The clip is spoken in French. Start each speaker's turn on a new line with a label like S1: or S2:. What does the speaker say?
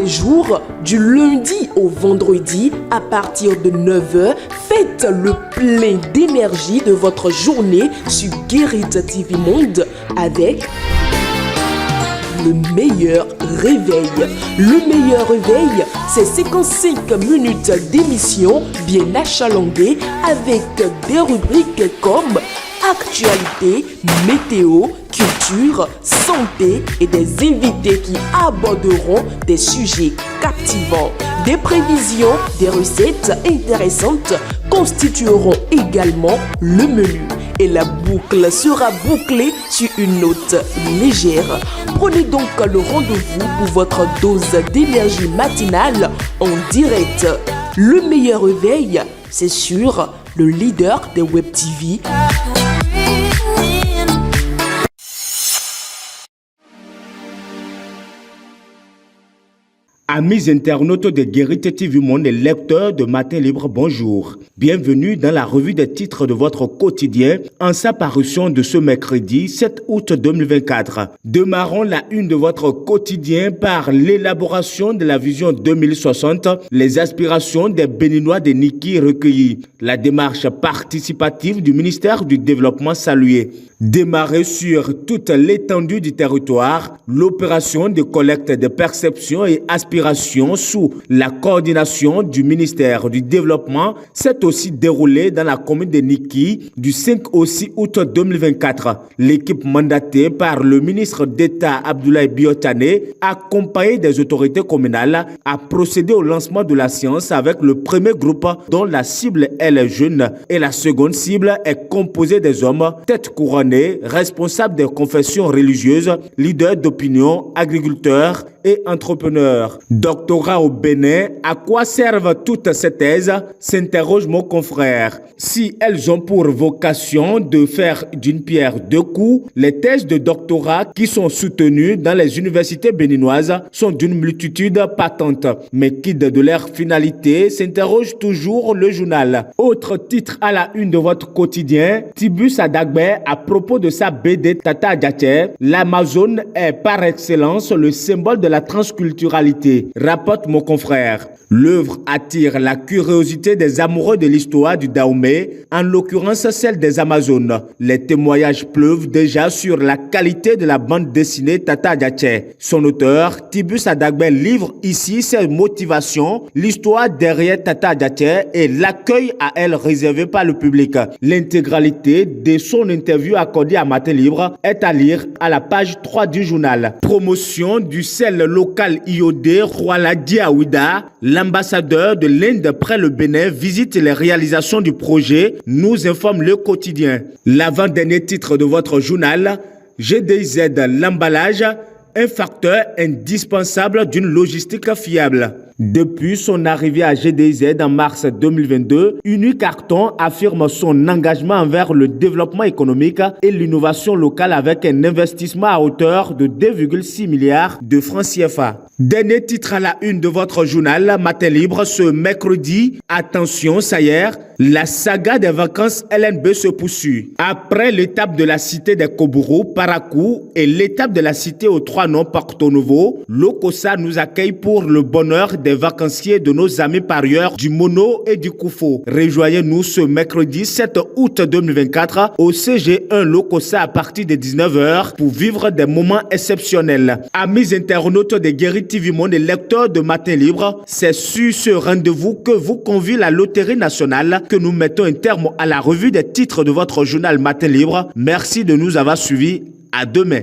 S1: les jours, du lundi au vendredi, à partir de 9h, faites le plein d'énergie de votre journée sur Guérit TV Monde avec le meilleur réveil. Le meilleur réveil, c'est 55 minutes d'émission bien achalandée avec des rubriques comme actualité, météo, culture, santé et des invités qui aborderont des sujets captivants. Des prévisions, des recettes intéressantes constitueront également le menu. Et la boucle sera bouclée sur une note légère. Prenez donc le rendez-vous pour votre dose d'énergie matinale en direct. Le meilleur réveil, c'est sur le leader des Web TV.
S2: Amis internautes de Guérit TV Monde et lecteurs de Matin Libre, bonjour. Bienvenue dans la revue des titres de votre quotidien en sa parution de ce mercredi 7 août 2024. Démarrons la une de votre quotidien par l'élaboration de la vision 2060, les aspirations des Béninois de Niki recueillies. La démarche participative du ministère du Développement saluée. Démarrer sur toute l'étendue du territoire, l'opération de collecte de perceptions et aspirations sous la coordination du ministère du Développement s'est aussi déroulée dans la commune de Niki du 5 au 6 août 2024. L'équipe mandatée par le ministre d'État Abdoulaye Biotane, accompagnée des autorités communales, a procédé au lancement de la séance avec le premier groupe dont la cible est les jeunes et la seconde cible est composée des hommes tête couronnée, responsables des confessions religieuses, leaders d'opinion, agriculteurs et entrepreneurs. Doctorat au Bénin, à quoi servent toutes ces thèses? S'interroge mon confrère. Si elles ont pour vocation de faire d'une pierre deux coups, les thèses de doctorat qui sont soutenues dans les universités béninoises sont d'une multitude patente. Mais quitte de leur finalité, s'interroge toujours le journal. Autre titre à la une de votre quotidien, Tibus Adagbe à propos de sa BD Tata Adiaté, l'Amazone est par excellence le symbole de la transculturalité, rapporte mon confrère. L'œuvre attire la curiosité des amoureux de l'histoire du Dahomey, en l'occurrence celle des Amazones. Les témoignages pleuvent déjà sur la qualité de la bande dessinée Tata Adiaté. Son auteur, Tibus Adagbe, livre ici ses motivations, l'histoire derrière Tata Adiaté et l'accueil à elle réservé par le public. L'intégralité de son interview accordée à Matin Libre est à lire à la page 3 du journal. Promotion du sel local iodé Rwala Diawida. L'ambassadeur de l'Inde près le Bénin visite les réalisations du projet, nous informe le quotidien. L'avant-dernier titre de votre journal, GDZ, l'emballage, un facteur indispensable d'une logistique fiable. Depuis son arrivée à GDZ en mars 2022, Unicarton affirme son engagement envers le développement économique et l'innovation locale avec un investissement à hauteur de 2,6 milliards de francs CFA. Dernier titre à la une de votre journal Matin Libre ce mercredi. Attention, ça y est, la saga des vacances LNB se poursuit. Après l'étape de la cité des Kobourou, Parakou et l'étape de la cité aux trois noms Porto Novo, l'Okosa nous accueille pour le bonheur des vacanciers de nos amis parieurs du Mono et du Koufo. Rejoignez-nous ce mercredi 7 août 2024 au CG1 Lokosa à partir de 19h pour vivre des moments exceptionnels. Amis internautes de Guérit TV Monde et lecteurs de Matin Libre, c'est sur ce rendez-vous que vous convie la Loterie Nationale que nous mettons un terme à la revue des titres de votre journal Matin Libre. Merci de nous avoir suivis. À demain.